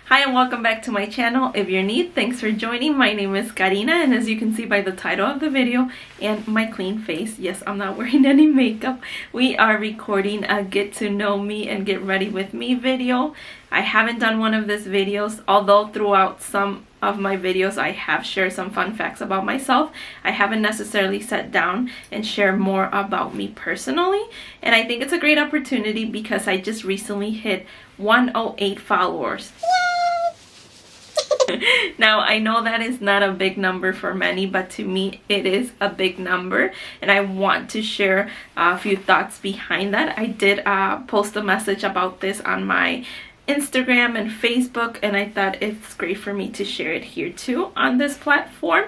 Hi and welcome back to my channel. If you're new, thanks for joining. My name is Karina, and as you can see by the title of the video and my clean face, yes, I'm not wearing any makeup, we are recording a get to know me and get ready with me video. I haven't done one of these videos, although throughout some of my videos I have shared some fun facts about myself. I haven't necessarily sat down and shared more about me personally, and I think it's a great opportunity because I just recently hit 108 followers. Now, I know that is not a big number for many, but to me it is a big number, and I want to share a few thoughts behind that. I did post a message about this on my Instagram and Facebook, and I thought it's great for me to share it here too on this platform,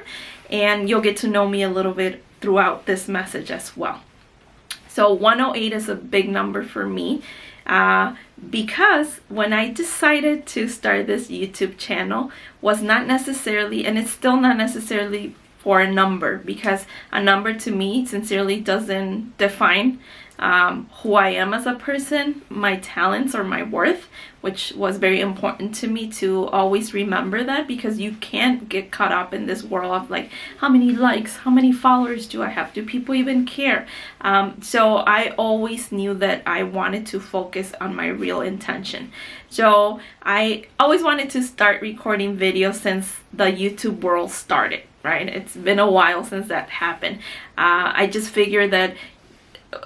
and you'll get to know me a little bit throughout this message as well. So 108 is a big number for me because when I decided to start this YouTube channel was not necessarily, and it's still not necessarily for a number, because a number to me sincerely doesn't define who I am as a person, my talents, or my worth, which was very important to me to always remember that, because you can't get caught up in this world of like, how many likes, how many followers do I have, do people even care? So I always knew that I wanted to focus on my real intention. So I always wanted to start recording videos since the YouTube world started, right? It's been a while since that happened. I just figured that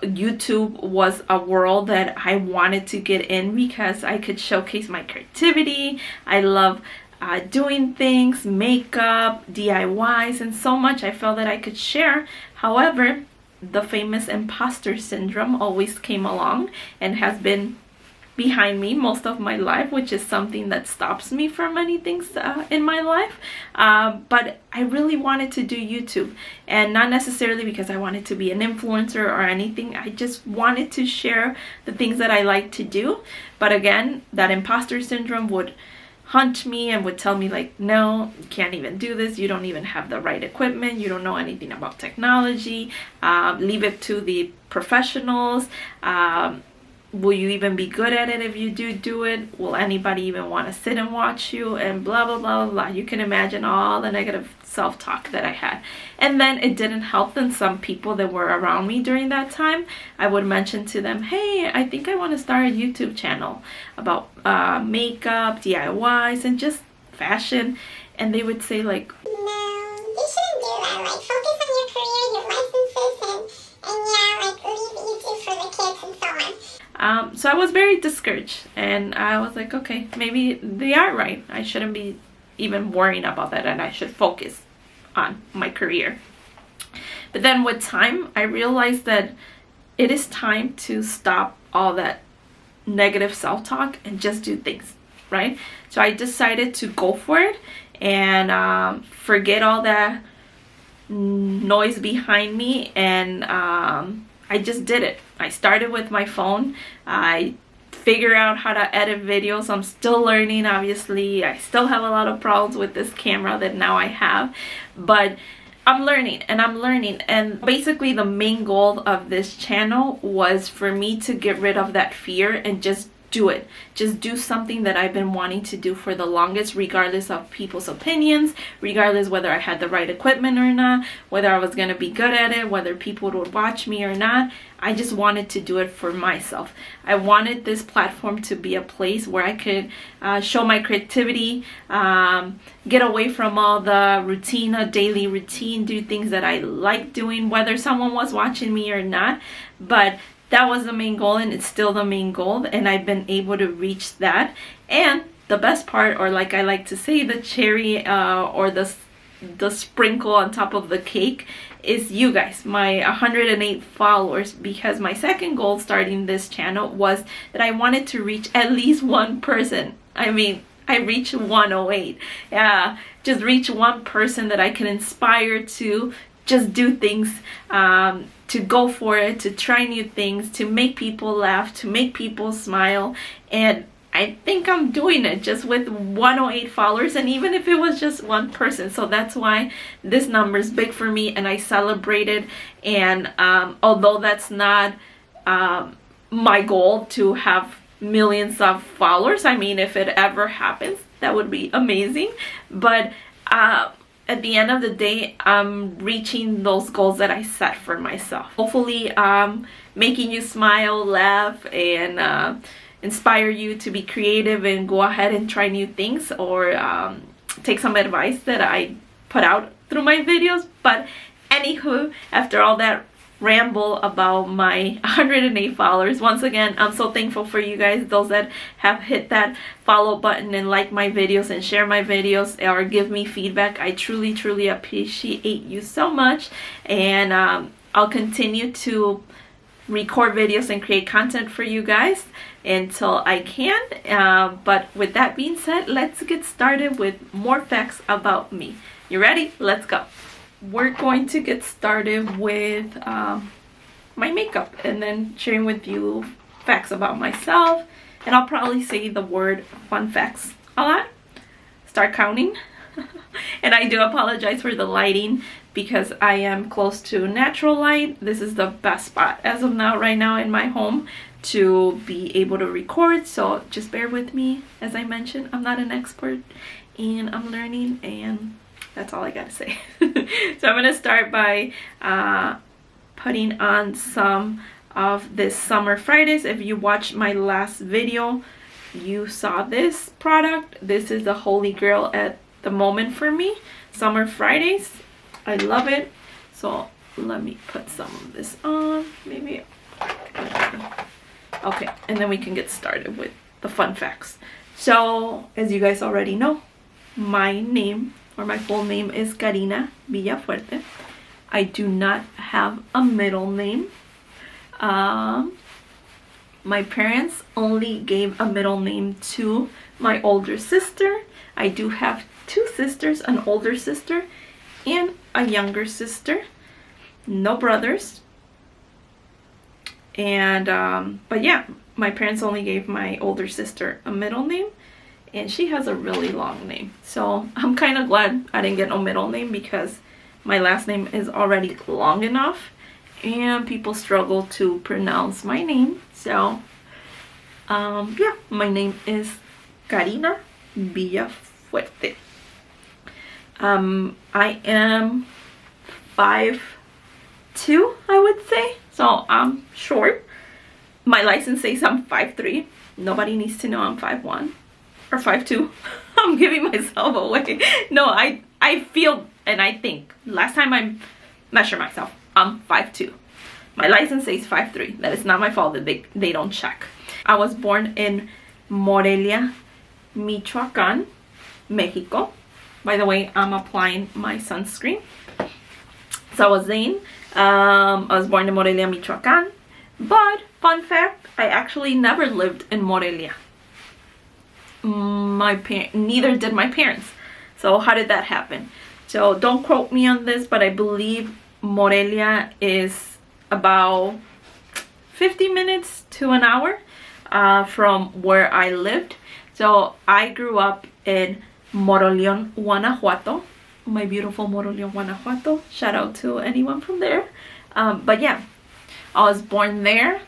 YouTube was a world that I wanted to get in because I could showcase my creativity. I love doing things, makeup, DIYs, and so much I felt that I could share. However, the famous imposter syndrome always came along and has been behind me most of my life, which is something that stops me from many things in my life. But I really wanted to do YouTube, and not necessarily because I wanted to be an influencer or anything. I just wanted to share the things that I like to do. But again, that imposter syndrome would hunt me and would tell me like, no, you can't even do this, you don't even have the right equipment, you don't know anything about technology, leave it to the professionals. Will you even be good at it if you do it? Will anybody even want to sit and watch you? And blah, blah, blah, blah. You can imagine all the negative self-talk that I had. And then it didn't help that some people that were around me during that time, I would mention to them, hey, I think I want to start a YouTube channel about makeup, DIYs, and just fashion. And they would say like, no, you shouldn't do that. Like, focus on your career, your licenses, and yeah, like, leave YouTube for the kids and so on. So I was very discouraged, and I was like, okay, maybe they are right. I shouldn't be even worrying about that, and I should focus on my career. But then with time, I realized that it is time to stop all that negative self-talk and just do things, right? So I decided to go for it and forget all that noise behind me, and I just did it. I started with my phone. I figured out how to edit videos. I'm still learning, obviously. I still have a lot of problems with this camera that now I have, but I'm learning and I'm learning. And basically the main goal of this channel was for me to get rid of that fear and just do it. Just do something that I've been wanting to do for the longest, regardless of people's opinions, regardless whether I had the right equipment or not, whether I was going to be good at it, whether people would watch me or not. I just wanted to do it for myself. I wanted this platform to be a place where I could show my creativity, get away from all the routine, a daily routine, do things that I like doing, whether someone was watching me or not. But that was the main goal, and it's still the main goal, and I've been able to reach that. And the best part, or like I like to say, the cherry or the sprinkle on top of the cake, is you guys, my 108 followers, because my second goal starting this channel was that I wanted to reach at least one person. I mean, I reached 108. Yeah, just reach one person that I can inspire to just do things, to go for it, to try new things, to make people laugh, to make people smile. And I think I'm doing it just with 108 followers, and even if it was just one person. So that's why this number is big for me, and I celebrate it. And although that's not my goal to have millions of followers, I mean, if it ever happens, that would be amazing. But at the end of the day, I'm reaching those goals that I set for myself. Hopefully making you smile, laugh, and inspire you to be creative and go ahead and try new things, or take some advice that I put out through my videos. But anywho, after all that ramble about my 108 followers, once again, I'm so thankful for you guys, those that have hit that follow button and like my videos and share my videos or give me feedback. I truly appreciate you so much. And I'll continue to record videos and create content for you guys until I can. But with that being said, let's get started with more facts about me. You ready? Let's go. We're going to get started with my makeup and then sharing with you facts about myself. And I'll probably say the word fun facts a lot. Start counting. And I do apologize for the lighting because I am close to natural light. This is the best spot as of now, right now in my home, to be able to record. So just bear with me. As I mentioned, I'm not an expert and I'm learning, and that's all I gotta say. So I'm gonna start by putting on some of this Summer Fridays. If you watched my last video, you saw this product. This is the holy grail at the moment for me. Summer Fridays. I love it. So let me put some of this on. Maybe. Okay, and then we can get started with the fun facts. So as you guys already know, my name, or my full name, is Karina Villafuerte. I do not have a middle name. My parents only gave a middle name to my older sister. I do have two sisters, an older sister and a younger sister. No brothers. And but yeah, my parents only gave my older sister a middle name, and she has a really long name. So I'm kind of glad I didn't get no middle name, because my last name is already long enough and people struggle to pronounce my name. So yeah, my name is Karina Villafuerte. I am 5'2", I would say. So I'm short. My license says I'm 5'3". Nobody needs to know I'm 5'1". or 5'2". I'm giving myself away. No, I feel and I think last time I measured myself, I'm 5'2". My license says 5'3". That is not my fault that they don't check. I was born in Morelia, Michoacan, Mexico. By the way, I'm applying my sunscreen. So I was saying, I was born in Morelia, Michoacan. But fun fact, I actually never lived in Morelia. Neither did my parents. So how did that happen? So don't quote me on this, but I believe Morelia is about 50 minutes to an hour from where I lived. So I grew up in Moroleón, Guanajuato. My beautiful Moroleón, Guanajuato. Shout out to anyone from there. But yeah, I was born there.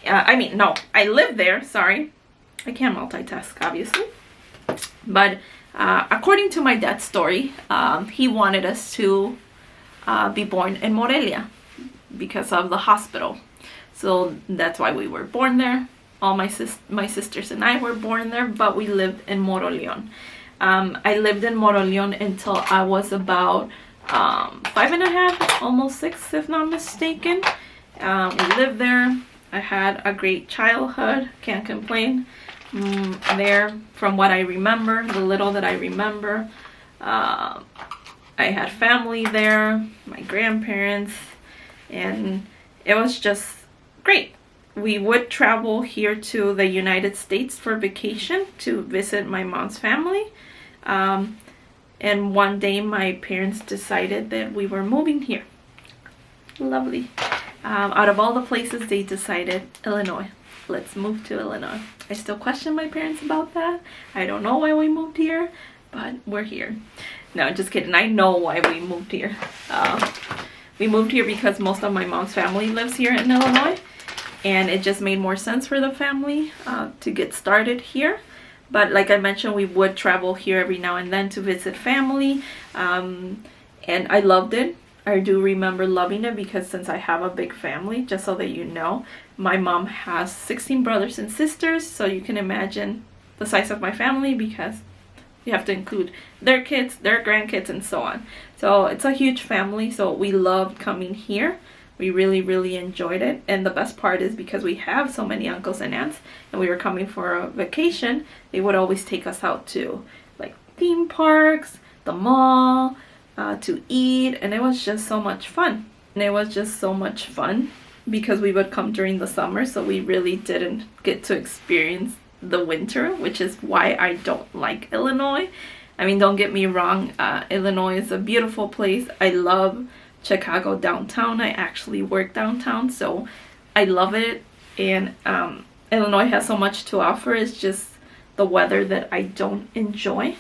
I lived there, sorry. I can't multitask, obviously. But according to my dad's story, he wanted us to be born in Morelia because of the hospital. So that's why we were born there. All my sisters and I were born there, but we lived in Moroleón. I lived in Moroleón until I was about 5.5, almost 6, if not mistaken. We lived there. I had a great childhood. Can't complain. There, from what I remember, the little that I remember, I had family there, my grandparents, and it was just great. We would travel here to the United States for vacation to visit my mom's family. And one day my parents decided that we were moving here. Lovely. Out of all the places, they decided Illinois. Let's move to Illinois. I still question my parents about that. I don't know why we moved here, but we're here. No, just kidding. I know why we moved here. We moved here because most of my mom's family lives here in Illinois, and it just made more sense for the family to get started here. But like I mentioned, we would travel here every now and then to visit family. And I loved it. I do remember loving it because since I have a big family, just so that you know, my mom has 16 brothers and sisters. So you can imagine the size of my family because you have to include their kids, their grandkids, and so on. So it's a huge family. So we loved coming here. We really, really enjoyed it. And the best part is because we have so many uncles and aunts and we were coming for a vacation, they would always take us out to like theme parks, the mall, to eat. And it was just so much fun. And it was just so much fun because we would come during the summer. So we really didn't get to experience the winter, which is why I don't like Illinois. I mean, don't get me wrong. Illinois is a beautiful place. I love Chicago downtown. I actually work downtown, so I love it. And Illinois has so much to offer. It's just the weather that I don't enjoy.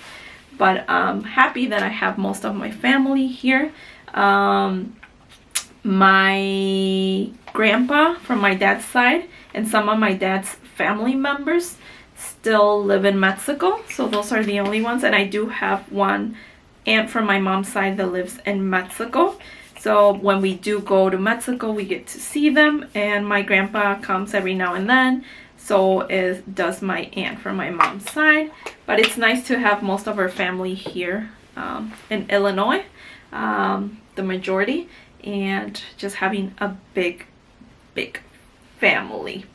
But I'm happy that I have most of my family here. My grandpa from my dad's side and some of my dad's family members still live in Mexico. So those are the only ones. And I do have one aunt from my mom's side that lives in Mexico. So when we do go to Mexico, we get to see them, and my grandpa comes every now and then. So does my aunt from my mom's side. But it's nice to have most of our family here in Illinois, the majority, and just having a big family.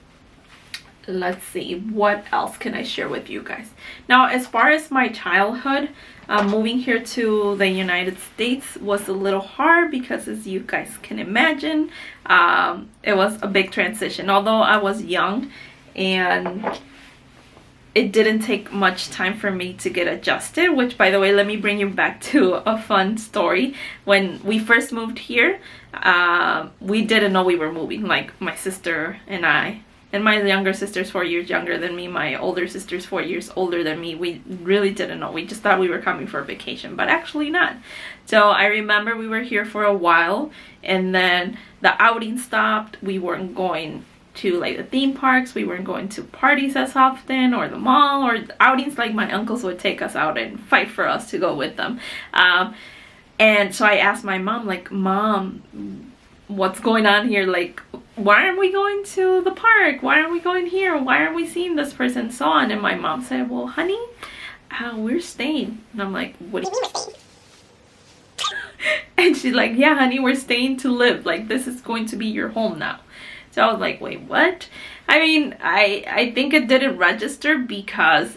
Let's see, what else can I share with you guys? Now, as far as my childhood, moving here to the United States was a little hard because, as you guys can imagine, it was a big transition. Although I was young, and it didn't take much time for me to get adjusted, which, by the way, let me bring you back to a fun story. When we first moved here, we didn't know we were moving, like my sister and I. And my younger sister's 4 years younger than me. My older sister's 4 years older than me. We really didn't know. We just thought we were coming for a vacation, but actually not. So I remember we were here for a while, and then the outing stopped. We weren't going to like the theme parks. We weren't going to parties as often, or the mall, or outings. Like my uncles would take us out and fight for us to go with them. And so I asked my mom, like, Mom, what's going on here? Like, why aren't we going to the park? Why aren't we going here? Why aren't we seeing this person? So on. And my mom said, well, honey, we're staying. And I'm like, what do you mean? And she's like, yeah, honey, we're staying to live. Like, this is going to be your home now. So I was like, wait, what? I mean, I think it didn't register because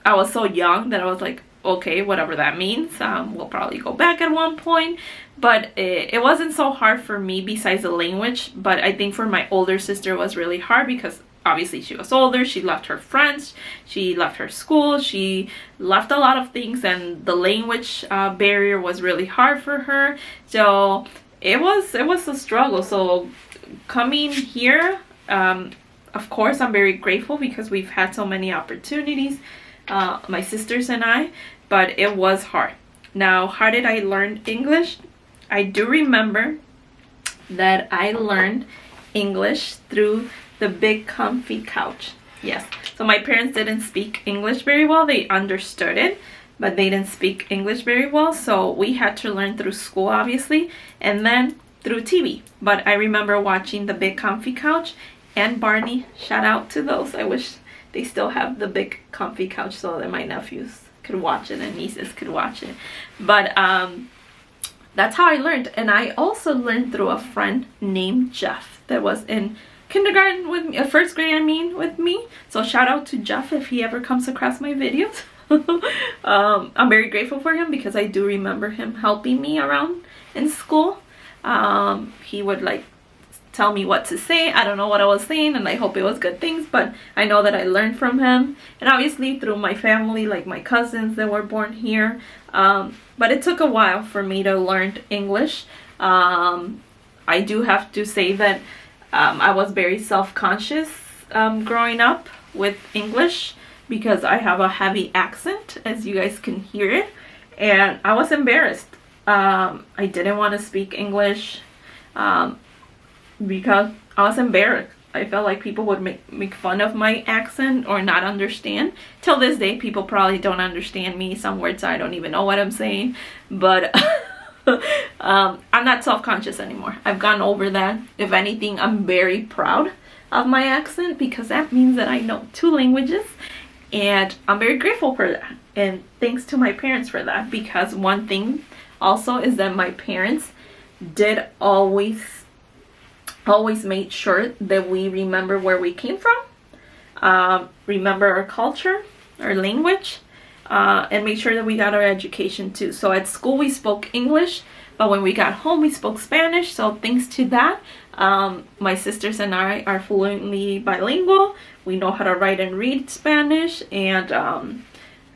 I was so young that I was like, okay, whatever that means. We'll probably go back at one point. But it wasn't so hard for me besides the language. But I think for my older sister it was really hard because obviously she was older. She left her friends. She left her school. She left a lot of things. And the language barrier was really hard for her. So it was a struggle. So coming here, of course, I'm very grateful because we've had so many opportunities, my sisters and I. But it was hard. Now, how did I learn English? I do remember that I learned English through the Big Comfy Couch. Yes. So my parents didn't speak English very well. They understood it, but they didn't speak English very well. So we had to learn through school, obviously, and then through TV. But I remember watching the Big Comfy Couch and Barney. Shout out to those. I wish they still have the Big Comfy Couch so that my nephews could watch it and nieces could watch it. But that's how I learned. And I also learned through a friend named Jeff that was in kindergarten with me, first grade I mean, with me. So shout out to Jeff if he ever comes across my videos. I'm very grateful for him because I do remember him helping me around in school. He would like tell me what to say. I don't know what I was saying, and I hope it was good things, but I know that I learned from him. And obviously through my family, like my cousins that were born here. But it took a while for me to learn English. I do have to say that I was very self-conscious growing up with English because I have a heavy accent, as you guys can hear it, and I was embarrassed. I didn't want to speak English because I was I felt like people would make fun of my accent or not understand. Till this day, people probably don't understand me. Some words I don't even know what I'm saying. But I'm not self-conscious anymore. I've gone over that. If anything, I'm very proud of my accent because that means that I know 2 languages. And I'm very grateful for that. And thanks to my parents for that. Because one thing also is that my parents did always made sure that we remember where we came from, remember our culture, our language, and make sure that we got our education too. So at school we spoke English, but when we got home we spoke Spanish. So thanks to that, my sisters and I are fluently bilingual. We know how to write and read Spanish, and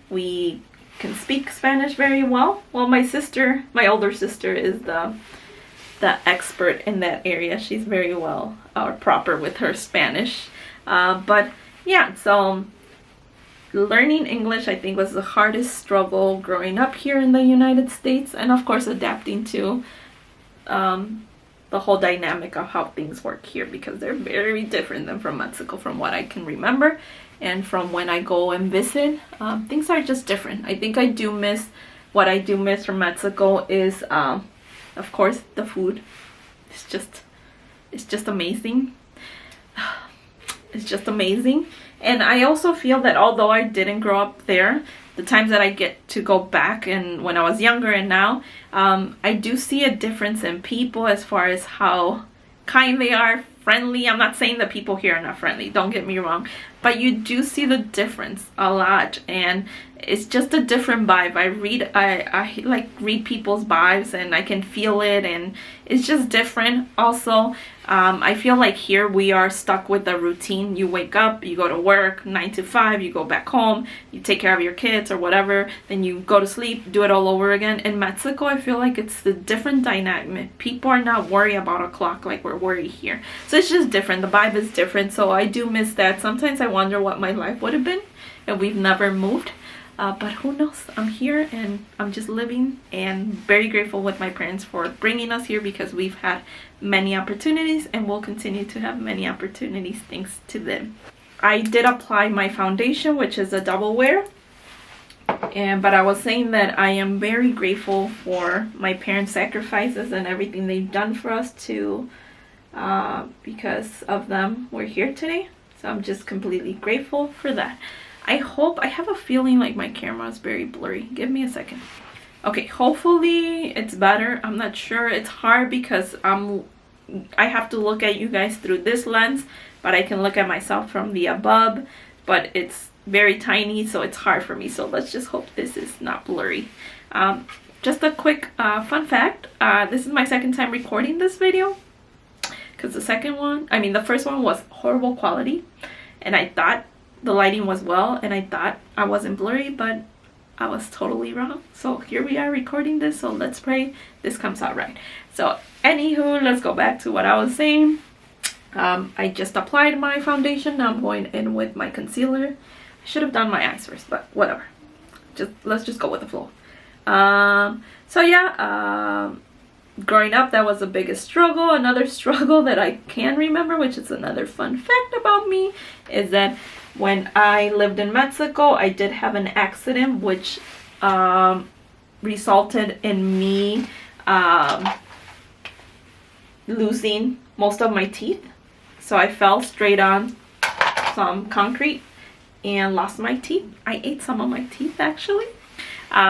we can speak Spanish very well. Well, my older sister is the expert in that area. She's very well proper with her Spanish. But yeah, so learning English I think was the hardest struggle growing up here in the United States, and of course adapting to the whole dynamic of how things work here, because they're very different than from Mexico from what I can remember, and from when I go and visit. Things are just different. I think what I do miss from Mexico is of course the food. It's just amazing. It's just amazing. And I also feel that although I didn't grow up there, the times that I get to go back and when I was younger and now, I do see a difference in people as far as how kind they are, friendly. I'm not saying that people here are not friendly, don't get me wrong, but you do see the difference a lot, and it's just a different vibe. I like read people's vibes and I can feel it, and it's just different. Also, I feel like here we are stuck with a routine. You wake up, you go to work 9 to 5, you go back home, you take care of your kids or whatever, then you go to sleep, do it all over again. In Mexico, I feel like it's the different dynamic. People are not worried about a clock like we're worried here. So it's just different. The vibe is different. So I do miss that. Sometimes I wonder what my life would have been if we've never moved. But who knows? I'm here and I'm just living, and very grateful with my parents for bringing us here, because we've had many opportunities and will continue to have many opportunities thanks to them. I did apply my foundation, which is a double wear, but I was saying that I am very grateful for my parents' sacrifices and everything they've done for us to because of them we're here today. So I'm just completely grateful for that. I have a feeling like my camera is very blurry. Give me a second. Okay, hopefully it's better. I'm not sure. It's hard because I have to look at you guys through this lens, but I can look at myself from the above, but it's very tiny, so it's hard for me. So let's just hope this is not blurry. Just a quick fun fact. This is my second time recording this video, because the first one was horrible quality, and I thought the lighting was well, and I thought I wasn't blurry, but I was totally wrong. So here we are recording this, so let's pray this comes out right. So anywho, let's go back to what I was saying. I just applied my foundation. Now I'm going in with my concealer. I should have done my eyes first, but whatever. Let's just go with the flow. So yeah, growing up, that was the biggest struggle. Another struggle that I can remember, which is another fun fact about me, is that when I lived in Mexico, I did have an accident which resulted in me losing most of my teeth. So I fell straight on some concrete and lost my teeth. I ate some of my teeth actually.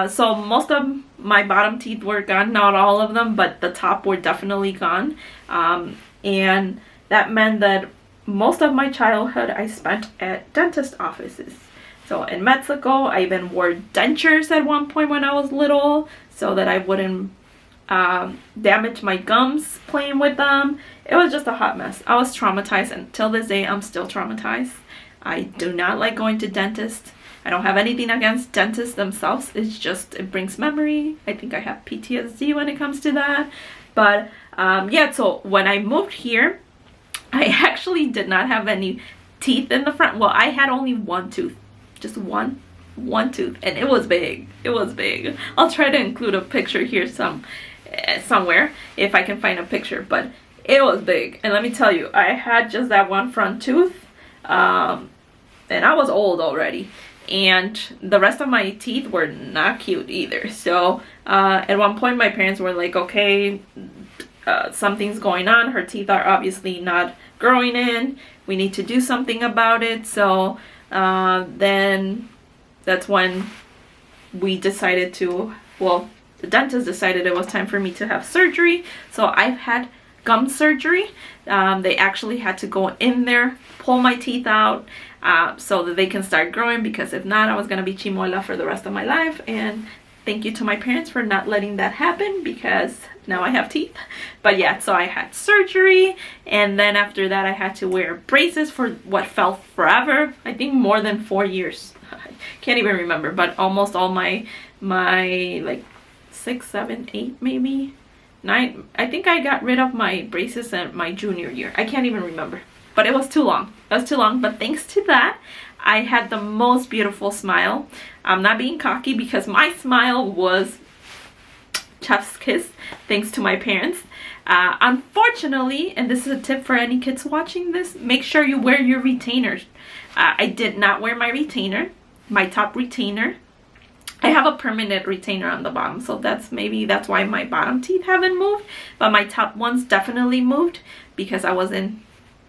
So most of my bottom teeth were gone, not all of them, but the top were definitely gone. And that meant that most of my childhood I spent at dentist offices. So in Mexico, I even wore dentures at one point when I was little so that I wouldn't damage my gums playing with them. It was just a hot mess. I was traumatized, and till this day I'm still traumatized. I do not like going to dentists. I don't have anything against dentists themselves. It's just, it brings memory. I think I have PTSD when it comes to that. But yeah, so when I moved here, I actually did not have any teeth in the front. Well, I had only one tooth, just one tooth, and it was big. It was big. I'll try to include a picture here somewhere if I can find a picture, but it was big. And let me tell you, I had just that one front tooth, and I was old already, and the rest of my teeth were not cute either. So at one point my parents were like, okay, something's going on, her teeth are obviously not growing in, we need to do something about it. So then that's when we decided to, well, the dentist decided it was time for me to have surgery. So I've had gum surgery. They actually had to go in there, pull my teeth out, so that they can start growing, because if not, I was gonna be chimuela for the rest of my life. And thank you to my parents for not letting that happen, because now I have teeth. But yeah, so I had surgery, and then after that I had to wear braces for what felt forever. I think more than 4 years. I can't even remember, but almost all my like 6, 7, 8, maybe 9. I think I got rid of my braces in my junior year. I can't even remember, but it was too long. It was too long. But thanks to that, I had the most beautiful smile. I'm not being cocky, because my smile was chef's kiss, thanks to my parents. Unfortunately, and this is a tip for any kids watching this, make sure you wear your retainers. I did not wear my retainer, my top retainer. I have a permanent retainer on the bottom, so that's why my bottom teeth haven't moved, but my top ones definitely moved, because I wasn't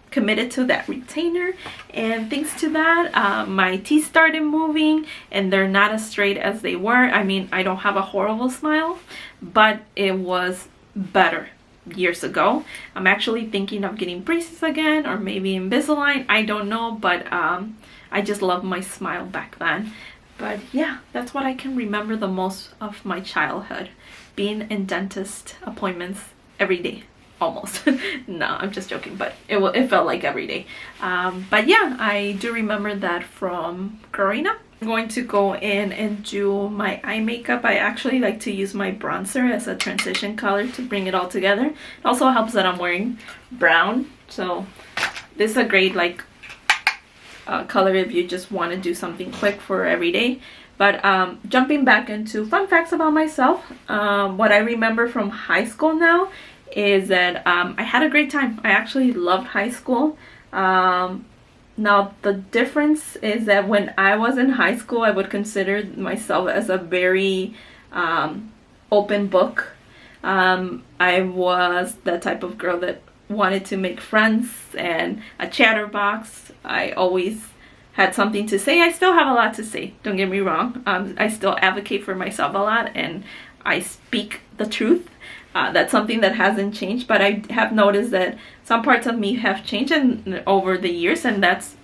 committed to that retainer. And thanks to that, my teeth started moving, and they're not as straight as they were. I mean, I don't have a horrible smile, but it was better years ago. I'm actually thinking of getting braces again, or maybe Invisalign, I don't know, but I just love my smile back then. But yeah, that's what I can remember the most of my childhood, being in dentist appointments every day, almost. No, I'm just joking, but it felt like every day. But yeah, I do remember that from growing up. I'm going to go in and do my eye makeup. I actually like to use my bronzer as a transition color to bring it all together. It also helps that I'm wearing brown, so this is a great like color if you just want to do something quick for every day. But jumping back into fun facts about myself, what I remember from high school now is that I had a great time. I actually loved high school. Now the difference is that when I was in high school, I would consider myself as a very open book. I was the type of girl that wanted to make friends and a chatterbox. I always had something to say. I still have a lot to say, don't get me wrong. I still advocate for myself a lot, and I speak the truth. That's something that hasn't changed, but I have noticed that some parts of me have changed over the years, and that's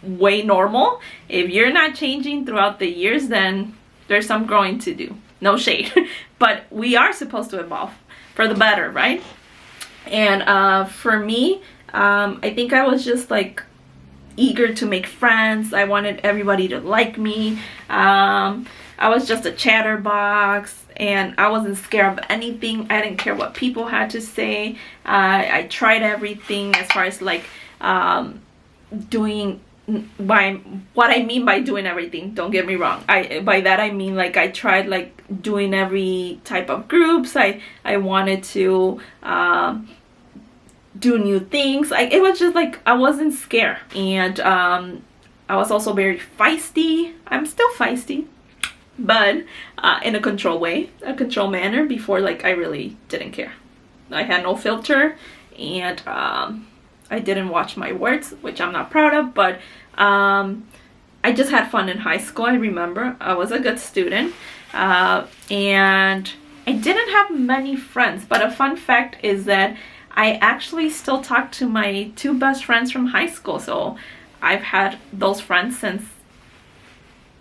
way normal. If you're not changing throughout the years, then there's some growing to do. No shade. But we are supposed to evolve for the better, right? And for me, I think I was just like eager to make friends. I wanted everybody to like me. I was just a chatterbox, and I wasn't scared of anything. I didn't care what people had to say. I tried everything as far as like doing by what I mean by doing everything, don't get me wrong. By that I mean like I tried like doing every type of groups. I wanted to do new things. Like it was just like I wasn't scared. And I was also very feisty. I'm still feisty, but in a control way, a control manner. Before, like, I really didn't care. I had no filter, and I didn't watch my words, which I'm not proud of, but I just had fun in high school. I remember I was a good student, and I didn't have many friends, but a fun fact is that I actually still talk to my 2 best friends from high school. So I've had those friends since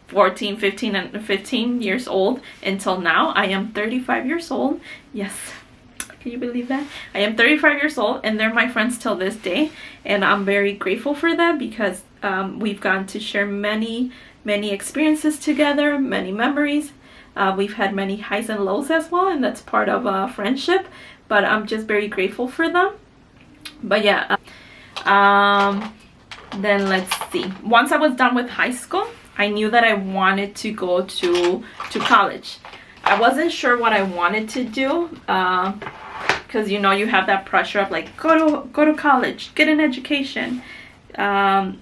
14, 15, and 15 years old until now. I am 35 years old. Yes. Can you believe that? I am 35 years old, and they're my friends till this day. And I'm very grateful for that, because we've gotten to share many experiences together, many memories. We've had many highs and lows as well, and that's part of friendship. But I'm just very grateful for them. But yeah, then let's see. Once I was done with high school, I knew that I wanted to go to college. I wasn't sure what I wanted to do. because you know you have that pressure of like go to college, get an education, and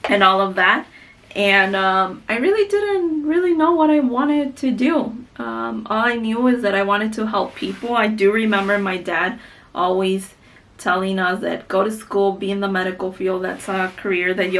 all of that. And I really didn't really know what I wanted to do. All I knew is that I wanted to help people. I do remember my dad always telling us that go to school, be in the medical field. That's a career that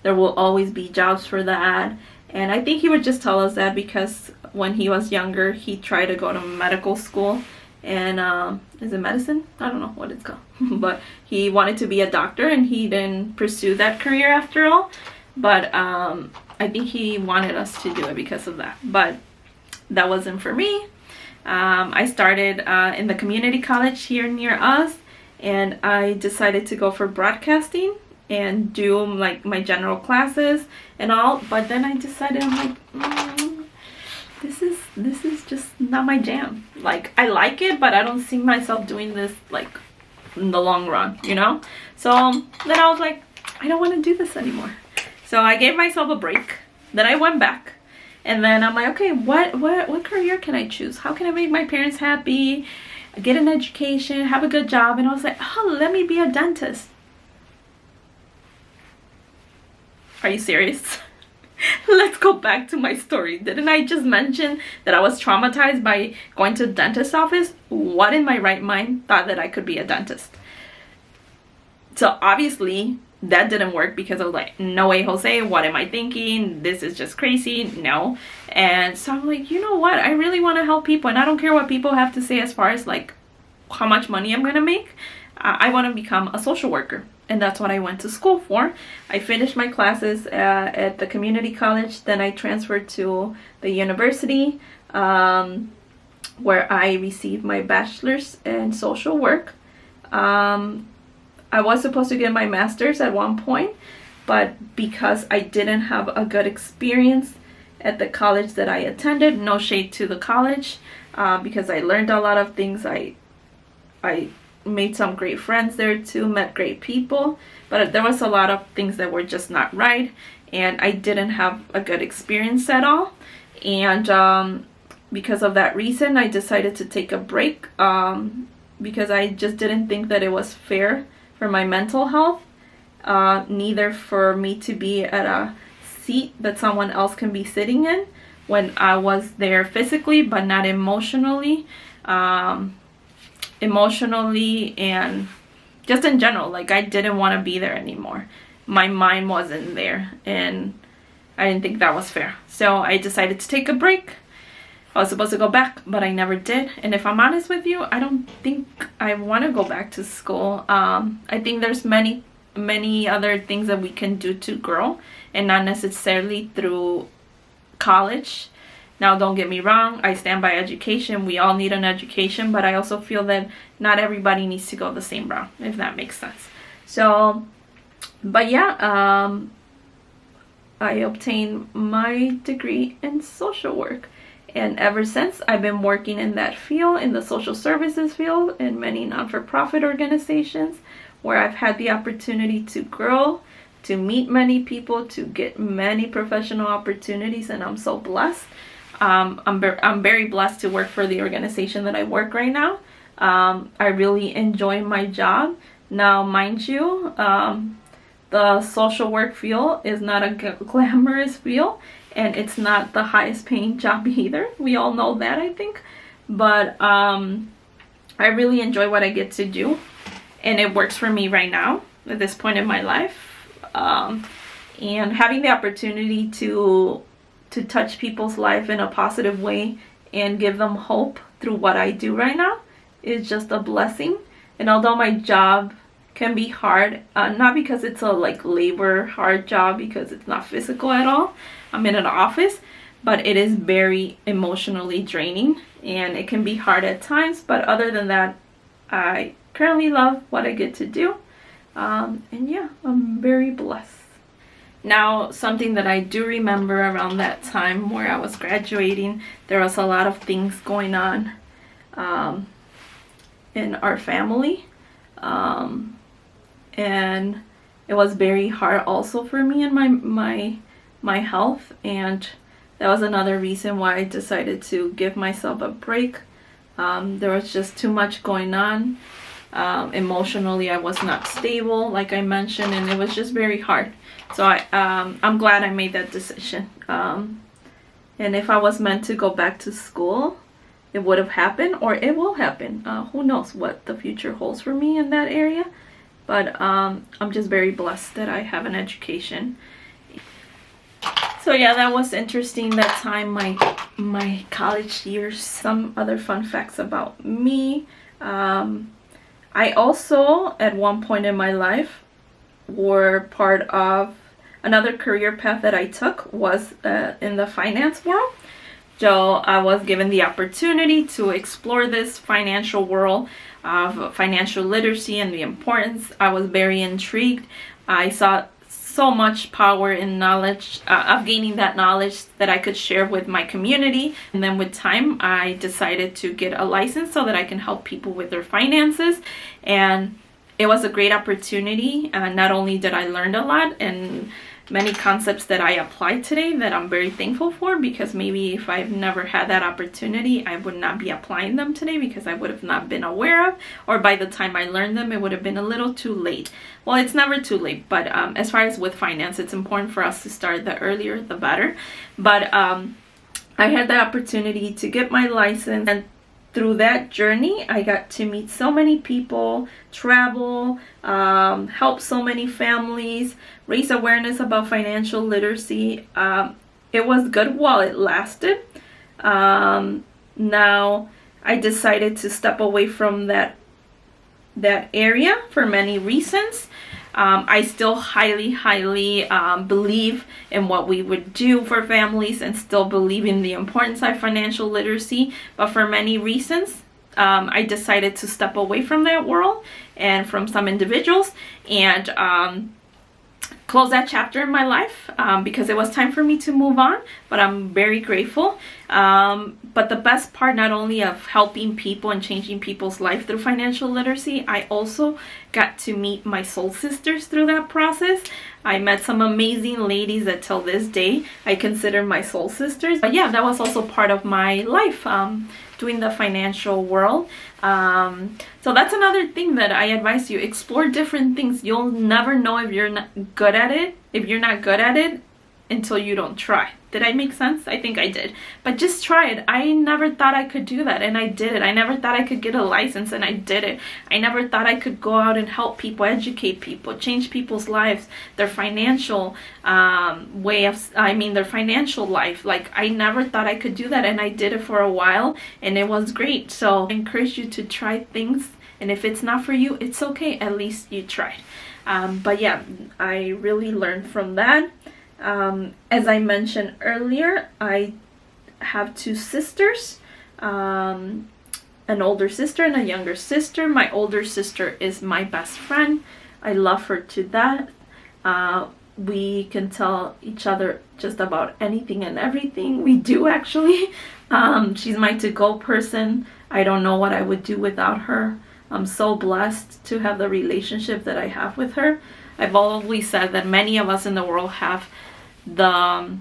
there will always be jobs for that. And I think he would just tell us that because when he was younger, he tried to go to medical school. And is it medicine? I don't know what it's called. But he wanted to be a doctor, and he didn't pursue that career after all. But I think he wanted us to do it because of that. But that wasn't for me. I started in the community college here near us, and I decided to go for broadcasting and do like my general classes and all. But then I decided, I'm like, this is just not my jam. Like, I like it, but I don't see myself doing this like in the long run, you know. So then I was like, I don't want to do this anymore. So I gave myself a break. Then I went back. And then I'm like, okay, what career can I choose? How can I make my parents happy, get an education, have a good job? And I was like, oh, let me be a dentist. Are you serious? Let's go back to my story. Didn't I just mention that I was traumatized by going to the dentist's office? What in my right mind thought that I could be a dentist? So obviously that didn't work, because I was like, no way, Jose, what am I thinking? This is just crazy. No. And so I'm like, you know what? I really want to help people, and I don't care what people have to say as far as like how much money I'm going to make. I want to become a social worker. And that's what I went to school for. I finished my classes at the community college. Then I transferred to the university, where I received my bachelor's in social work. I was supposed to get my master's at one point, but because I didn't have a good experience at the college that I attended, no shade to the college, because I learned a lot of things. I made some great friends there too, met great people, but there was a lot of things that were just not right, and I didn't have a good experience at all. And because of that reason, I decided to take a break, because I just didn't think that it was fair for my mental health, neither for me to be at a seat that someone else can be sitting in when I was there physically but not emotionally. Emotionally and just in general, like, I didn't want to be there anymore. My mind wasn't there, and I didn't think that was fair. So I decided to take a break. I was supposed to go back, but I never did. And if I'm honest with you, I don't think I want to go back to school. I think there's many other things that we can do to grow, and not necessarily through college. Now, don't get me wrong, I stand by education. We all need an education, but I also feel that not everybody needs to go the same route, if that makes sense. So, but yeah, I obtained my degree in social work. And ever since, I've been working in that field, in the social services field, in many non-for-profit organizations, where I've had the opportunity to grow, to meet many people, to get many professional opportunities, and I'm so blessed. I'm very blessed to work for the organization that I work right now. I really enjoy my job. Now, mind you, the social work field is not a glamorous field, and it's not the highest paying job either. We all know that, I think. But I really enjoy what I get to do, and it works for me right now at this point in my life. And having the opportunity to touch people's life in a positive way and give them hope through what I do right now is just a blessing. And although my job can be hard, not because it's a like labor hard job, because it's not physical at all, I'm in an office, but it is very emotionally draining, and it can be hard at times. But other than that, I currently love what I get to do, and yeah, I'm very blessed. Now, something that I do remember around that time where I was graduating, there was a lot of things going on in our family, and it was very hard also for me and my health, and that was another reason why I decided to give myself a break There was just too much going on. Emotionally, I was not stable, like I mentioned, and it was just very hard. So I'm glad I made that decision. And if I was meant to go back to school, it would have happened, or it will happen. Who knows what the future holds for me in that area. But I'm just very blessed that I have an education. So yeah, that was interesting, that time, my college years. Some other fun facts about me. I also, at one point in my life, were part of another career path that I took was in the finance world. So I was given the opportunity to explore this financial world of financial literacy and the importance. I was very intrigued. I saw so much power in knowledge, of gaining that knowledge that I could share with my community. And then with time, I decided to get a license so that I can help people with their finances. And it was a great opportunity. Not only did I learn a lot and many concepts that I apply today that I'm very thankful for, because maybe if I've never had that opportunity, I would not be applying them today because I would have not been aware of, or by the time I learned them, it would have been a little too late. Well, it's never too late, but as far as with finance, it's important for us to start the earlier the better. But I had the opportunity to get my license, and through that journey, I got to meet so many people, travel, help so many families, raise awareness about financial literacy. It was good while it lasted. Now, I decided to step away from that area for many reasons. I still highly believe in what we would do for families, and still believe in the importance of financial literacy. But for many reasons, I decided to step away from that world and from some individuals, and close that chapter in my life, because it was time for me to move on. But I'm very grateful. But the best part, not only of helping people and changing people's life through financial literacy, I also got to meet my soul sisters through that process. I met some amazing ladies that till this day I consider my soul sisters. But yeah, that was also part of my life, doing the financial world. So that's another thing that I advise you: explore different things. You'll never know if you're not good at it, until you don't try. Did I make sense? I think I did. But just try it. I never thought I could do that, and I did it. I never thought I could get a license, and I did it. I never thought I could go out and help people, educate people, change people's lives, their financial their financial life. Like, I never thought I could do that, and I did it for a while, and it was great. So I encourage you to try things, and if it's not for you, it's okay. At least you tried. But yeah, I really learned from that. As I mentioned earlier, I have two sisters, an older sister and a younger sister. My older sister is my best friend. I love her to death. We can tell each other just about anything and everything. We do, actually. She's my to-go person. I don't know what I would do without her. I'm so blessed to have the relationship that I have with her. I've always said that many of us in the world have the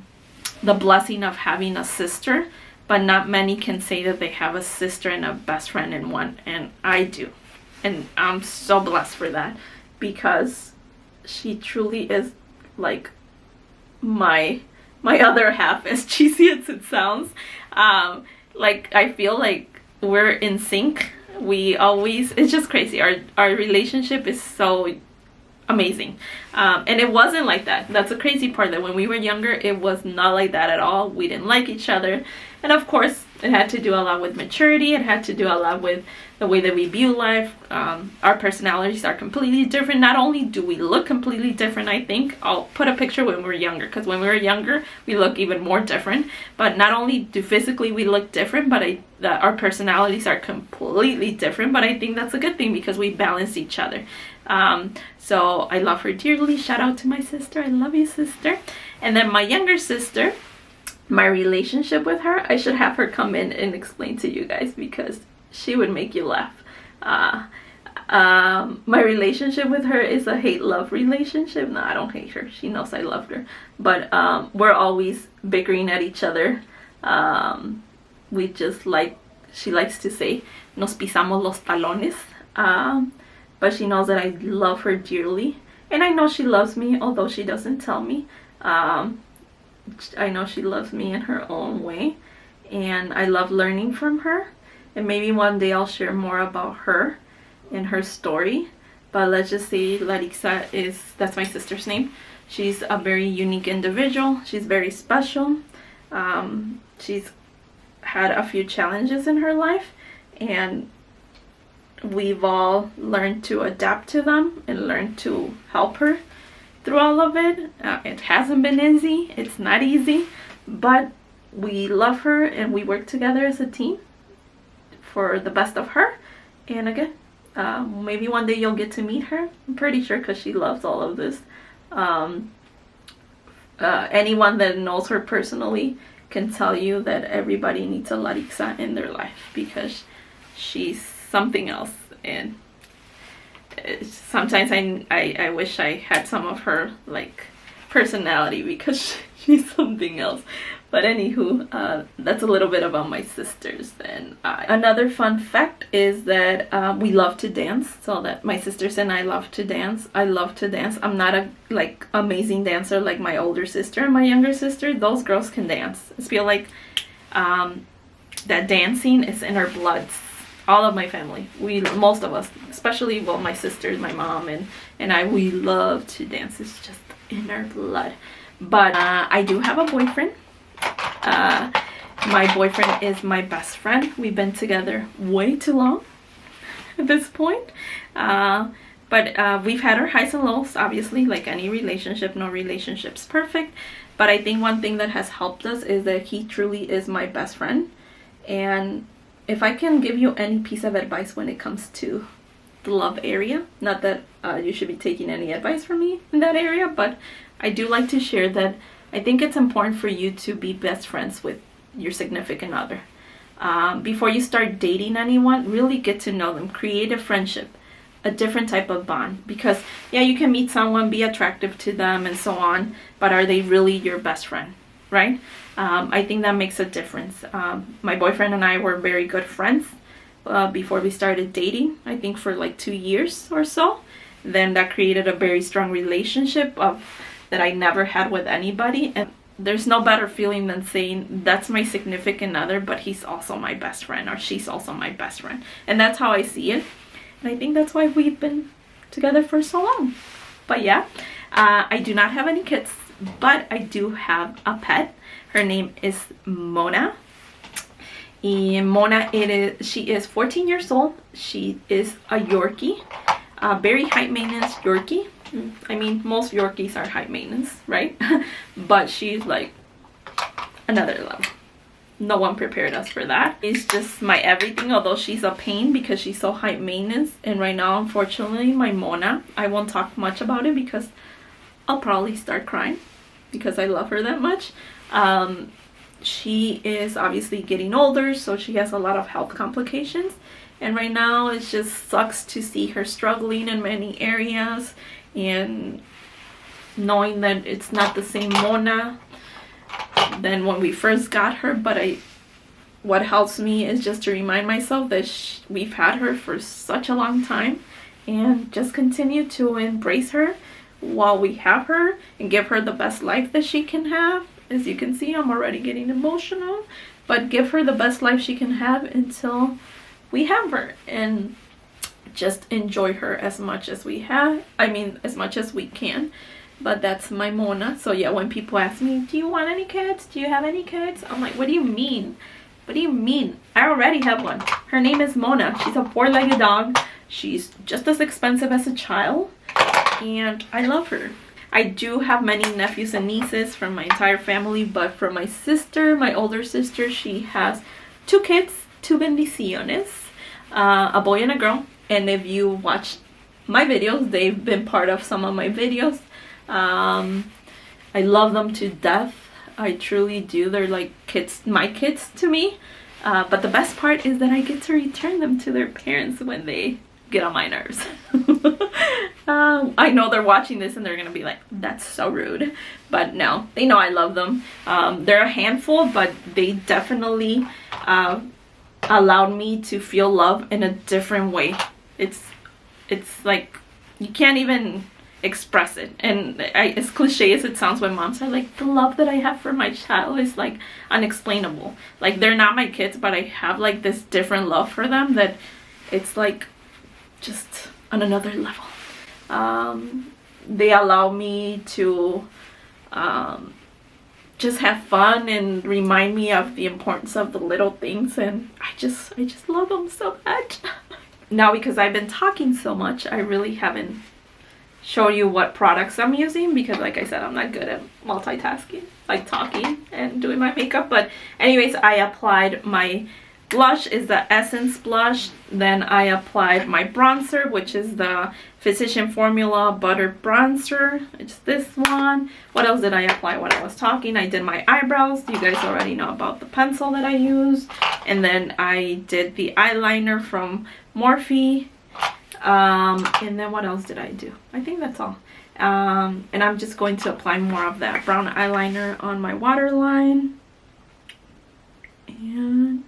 blessing of having a sister, but not many can say that they have a sister and a best friend in one, and I do. And I'm so blessed for that, because she truly is like my other half, as cheesy as it sounds. Like, I feel like we're in sync. It's just crazy. Our relationship is so amazing. And it wasn't like that. That's the crazy part, that when we were younger, it was not like that at all. We didn't like each other. And of course, it had to do a lot with maturity. It had to do a lot with the way that we view life. Our personalities are completely different. Not only do we look completely different, I think. I'll put a picture when we were younger, because when we were younger, we look even more different. But not only do physically we look different, but our personalities are completely different. But I think that's a good thing, because we balance each other. So I love her dearly. Shout out to my sister. I love you, sister. And then my younger sister, my relationship with her, I should have her come in and explain to you guys, because she would make you laugh. My relationship with her is a hate-love relationship. No, I don't hate her. She knows I loved her. But we're always bickering at each other. We just like she likes to say, nos pisamos los talones. But she knows that I love her dearly. And I know she loves me, although she doesn't tell me. I know she loves me in her own way. And I love learning from her. And maybe one day I'll share more about her and her story. But let's just say Larissa that's my sister's name. She's a very unique individual. She's very special. She's had a few challenges in her life, and we've all learned to adapt to them and learn to help her through all of it. It hasn't been easy. It's not easy, but we love her and we work together as a team for the best of her. And again, maybe one day you'll get to meet her. I'm pretty sure, because she loves all of this. Anyone that knows her personally can tell you that everybody needs a Larissa in their life, because she's something else. And sometimes I wish I had some of her like personality, because she's something else. But anywho, that's a little bit about my sisters and I. Another fun fact is that we love to dance. So that my sisters and I love to dance. I love to dance. I'm not a like amazing dancer like my older sister and my younger sister. Those girls can dance. I feel like that dancing is in our bloods. All of my family, most of us, especially, well, my sisters, my mom, and I, we love to dance. It's just in our blood. But I do have a boyfriend. My boyfriend is my best friend. We've been together way too long at this point. But we've had our highs and lows, obviously, like any relationship. No relationship's perfect. But I think one thing that has helped us is that he truly is my best friend. And if I can give you any piece of advice when it comes to the love area, not that you should be taking any advice from me in that area, but I do like to share that I think it's important for you to be best friends with your significant other. Before you start dating anyone, really get to know them. Create a friendship, a different type of bond. Because, yeah, you can meet someone, be attractive to them and so on, but are they really your best friend, right? I think that makes a difference. My boyfriend and I were very good friends before we started dating, I think for like 2 years or so. Then that created a very strong relationship that I never had with anybody. And there's no better feeling than saying that's my significant other, but he's also my best friend, or she's also my best friend. And that's how I see it. And I think that's why we've been together for so long. But yeah, I do not have any kids, but I do have a pet. Her name is Mona. And Mona, she is 14 years old. She is a Yorkie, a very high maintenance Yorkie. I mean, most Yorkies are high maintenance, right? But she's like another level. No one prepared us for that. It's just my everything, although she's a pain because she's so high maintenance. And right now, unfortunately, my Mona, I won't talk much about it because I'll probably start crying because I love her that much. She is obviously getting older, so she has a lot of health complications. And right now, it just sucks to see her struggling in many areas. And knowing that it's not the same Mona than when we first got her, but what helps me is just to remind myself that we've had her for such a long time, and just continue to embrace her while we have her and give her the best life that she can have. As you can see, I'm already getting emotional, but give her the best life she can have until we have her, and just enjoy her as much as we have. I mean, as much as we can. But that's my Mona. So yeah, when people ask me, do you want any kids? Do you have any kids? I'm like, what do you mean? What do you mean? I already have one. Her name is Mona. She's a four-legged dog. She's just as expensive as a child. And I love her. I do have many nephews and nieces from my entire family. But from my sister, my older sister, she has 2 kids, 2 bendiciones. A boy and a girl. And if you watch my videos, they've been part of some of my videos. I love them to death. I truly do. They're like kids, my kids to me. But the best part is that I get to return them to their parents when they get on my nerves. I know they're watching this and they're gonna be like, that's so rude. But no, they know I love them. They're a handful, but they definitely allowed me to feel love in a different way. It's like you can't even express it. And as cliche as it sounds when moms are like, the love that I have for my child is like unexplainable. Like, they're not my kids, but I have like this different love for them that it's like just on another level. They allow me to just have fun and remind me of the importance of the little things, and I just love them so much. Now, because I've been talking so much, I really haven't show you what products I'm using, because like I said, I'm not good at multitasking, like talking and doing my makeup. But anyways, I applied my blush, is the Essence blush. Then I applied my bronzer, which is the Physician Formula Butter Bronzer. It's this one. What else did I apply while I was talking? I did my eyebrows. You guys already know about the pencil that I used. And then I did the eyeliner from Morphe. And then what else did I do? I think that's all. And I'm just going to apply more of that brown eyeliner on my waterline, and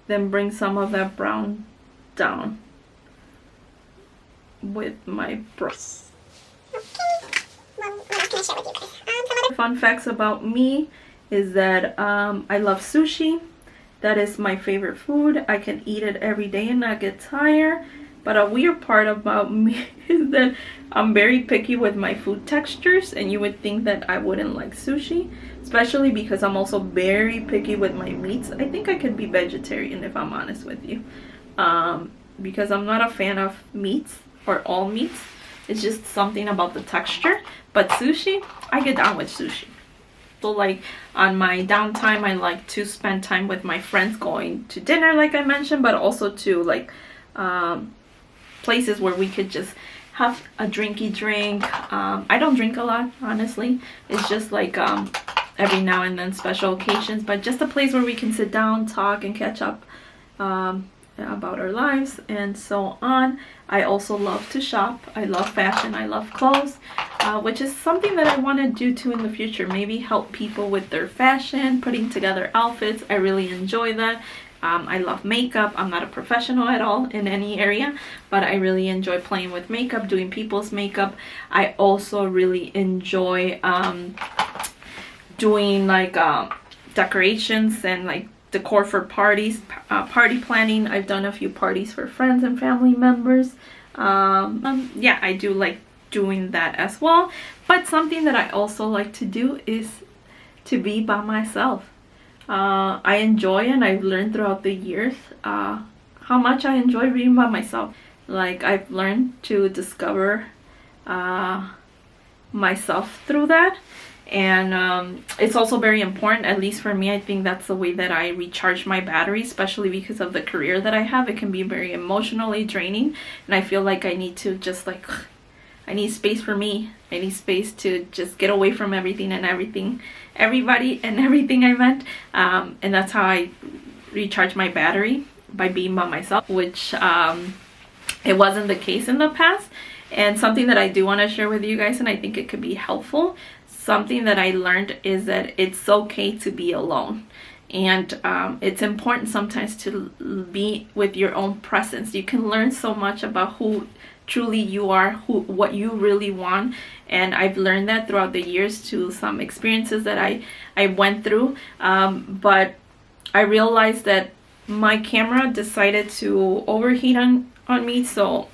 then bring some of that brown down with my brush. Fun facts about me is that I love sushi. That is my favorite food. I can eat it every day and not get tired. But a weird part about me is that I'm very picky with my food textures, and you would think that I wouldn't like sushi, especially because I'm also very picky with my meats. I think I could be vegetarian if I'm honest with you, because I'm not a fan of meats or all meats. It's just something about the texture. But sushi, I get down with sushi. So like on my downtime, I like to spend time with my friends going to dinner, like I mentioned, but also to like places where we could just have a drinky drink. I don't drink a lot, honestly. It's just like every now and then special occasions, but just a place where we can sit down, talk, and catch up about our lives and so on. I also love to shop. I love fashion. I love clothes, which is something that I want to do too in the future. Maybe help people with their fashion, putting together outfits. I really enjoy that. I love makeup. I'm not a professional at all in any area, but I really enjoy playing with makeup, doing people's makeup. I also really enjoy doing like decorations and like decor for parties, party planning. I've done a few parties for friends and family members. Yeah, I do like doing that as well. But something that I also like to do is to be by myself. I enjoy, and I've learned throughout the years how much I enjoy reading by myself. Like, I've learned to discover myself through that, and it's also very important, at least for me. I think that's the way that I recharge my battery, especially because of the career that I have. It can be very emotionally draining, and I feel like I need to just like, I need space for me. I need space to just get away from everything and everybody and everything I meant. And that's how I recharge my battery, by being by myself, which it wasn't the case in the past. And something that I do want to share with you guys, and I think it could be helpful, something that I learned is that it's okay to be alone. And it's important sometimes to be with your own presence. You can learn so much about who truly you are, what you really want. And I've learned that throughout the years to some experiences that I went through. But I realized that my camera decided to overheat on me, so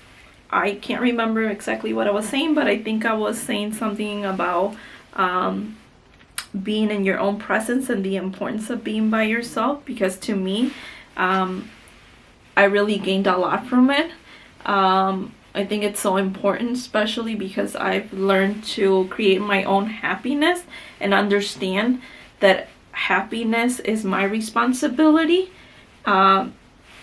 I can't remember exactly what I was saying, but I think I was saying something about being in your own presence and the importance of being by yourself, because to me, I really gained a lot from it. I think it's so important, especially because I've learned to create my own happiness and understand that happiness is my responsibility.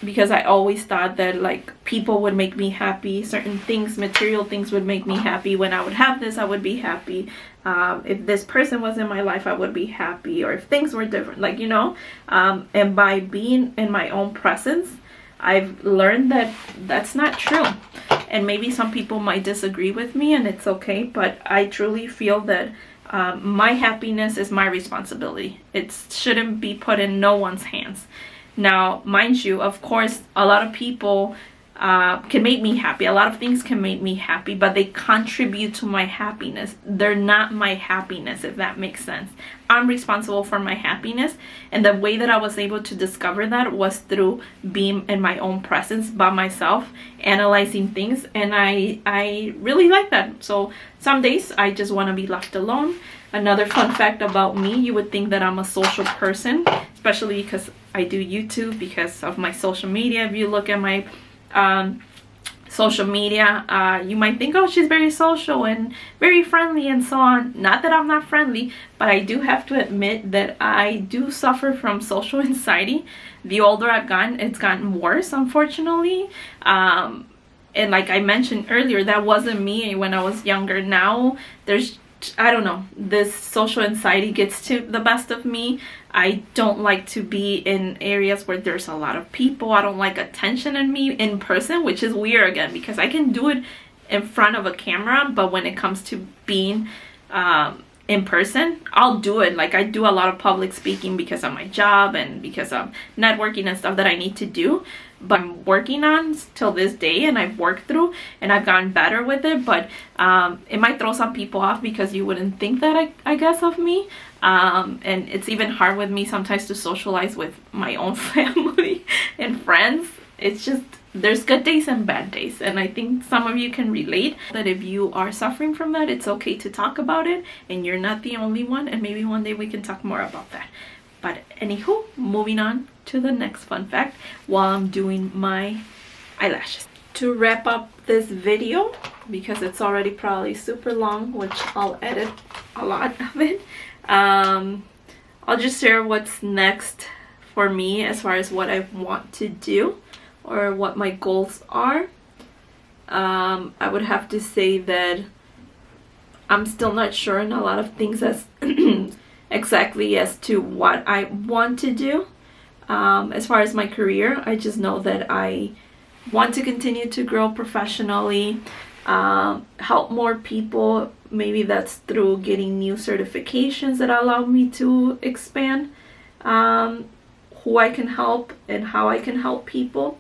Because I always thought that like people would make me happy, certain things, material things would make me happy. When I would have this, I would be happy. If this person was in my life, I would be happy. Or if things were different, like, you know. And by being in my own presence, I've learned that that's not true. And maybe some people might disagree with me, and it's okay, but I truly feel that my happiness is my responsibility. It shouldn't be put in no one's hands. Now, mind you, of course, a lot of people can make me happy. A lot of things can make me happy, but they contribute to my happiness. They're not my happiness, if that makes sense. I'm responsible for my happiness, and the way that I was able to discover that was through being in my own presence by myself, analyzing things, and I really like that. So some days I just want to be left alone. Another fun fact about me, you would think that I'm a social person, especially because I do YouTube, because of my social media. If you look at my social media, you might think, oh, she's very social and very friendly and so on. Not that I'm not friendly, but I do have to admit that I do suffer from social anxiety. The older I've gotten, it's gotten worse, unfortunately. And like I mentioned earlier, that wasn't me when I was younger. Now there's, I don't know, this social anxiety gets to the best of me. I don't like to be in areas where there's a lot of people. I don't like attention in me in person, which is weird again, because I can do it in front of a camera, but when it comes to being in person, I'll do it. Like, I do a lot of public speaking because of my job and because of networking and stuff that I need to do, but I'm working on till this day, and I've worked through and I've gotten better with it. But it might throw some people off because you wouldn't think that, I guess, of me. And it's even hard with me sometimes to socialize with my own family and friends. It's just, there's good days and bad days, and I think some of you can relate that if you are suffering from that, it's okay to talk about it, and you're not the only one, and maybe one day we can talk more about that. But anywho, moving on to the next fun fact while I'm doing my eyelashes. To wrap up this video, because it's already probably super long, which I'll edit a lot of it, I'll just share what's next for me as far as what I want to do or what my goals are. I would have to say that I'm still not sure in a lot of things as exactly as to what I want to do. As far as my career, I just know that I want to continue to grow professionally, help more people. Maybe that's through getting new certifications that allow me to expand who I can help and how I can help people,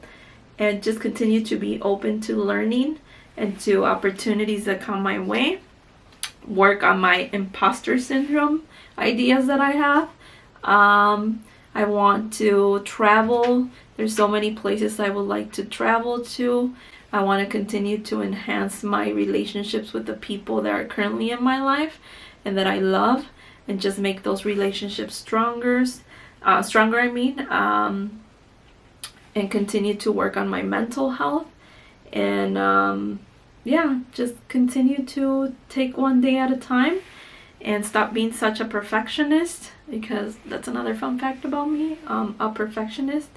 and just continue to be open to learning and to opportunities that come my way. Work on my imposter syndrome ideas that I have. I want to travel. There's so many places I would like to travel to. I want to continue to enhance my relationships with the people that are currently in my life and that I love, and just make those relationships stronger, and continue to work on my mental health, and yeah, just continue to take one day at a time and stop being such a perfectionist, because that's another fun fact about me. A perfectionist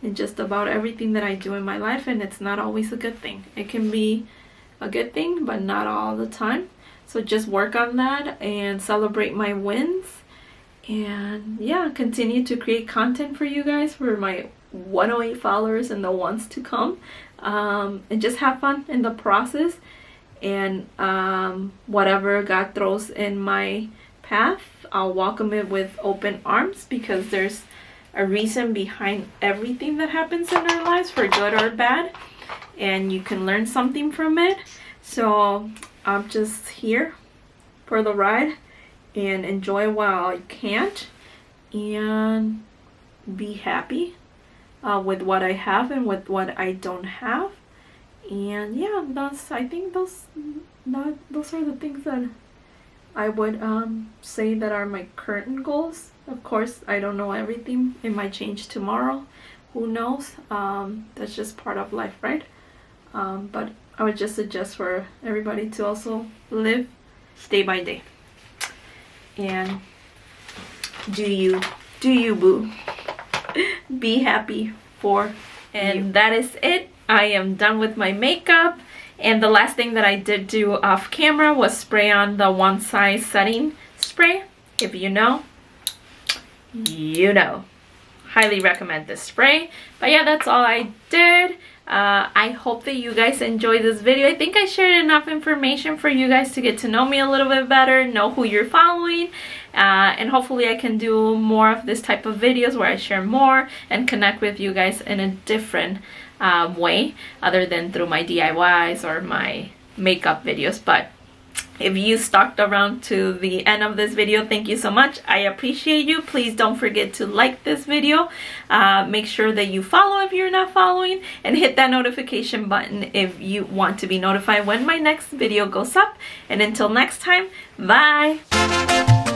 in just about everything that I do in my life, and it's not always a good thing. It can be a good thing, but not all the time. So just work on that and celebrate my wins, and yeah, continue to create content for you guys, for my 108 followers and the ones to come, and just have fun in the process, and whatever God throws in my path, I'll welcome it with open arms, because there's a reason behind everything that happens in our lives, for good or bad, and you can learn something from it. So I'm just here for the ride and enjoy while I can, and be happy with what I have and with what I don't have. And yeah, I think those are the things that I would say that are my current goals. Of course, I don't know everything. It might change tomorrow. Who knows? That's just part of life, right? But I would just suggest for everybody to also live day by day. And do you boo. Be happy for you. That is it. I am done with my makeup, and the last thing that I did do off camera was spray on the One Size setting spray. If you know, you know. highly recommend this spray. But yeah, that's all I did. I hope that you guys enjoyed this video. I think I shared enough information for you guys to get to know me a little bit better, know who you're following, and hopefully I can do more of this type of videos where I share more and connect with you guys in a different way other than through my DIYs or my makeup videos. But if you stuck around to the end of this video, thank you so much. I appreciate you. Please don't forget to like this video. Make sure that you follow if you're not following, and hit that notification button if you want to be notified when my next video goes up. And until next time, bye.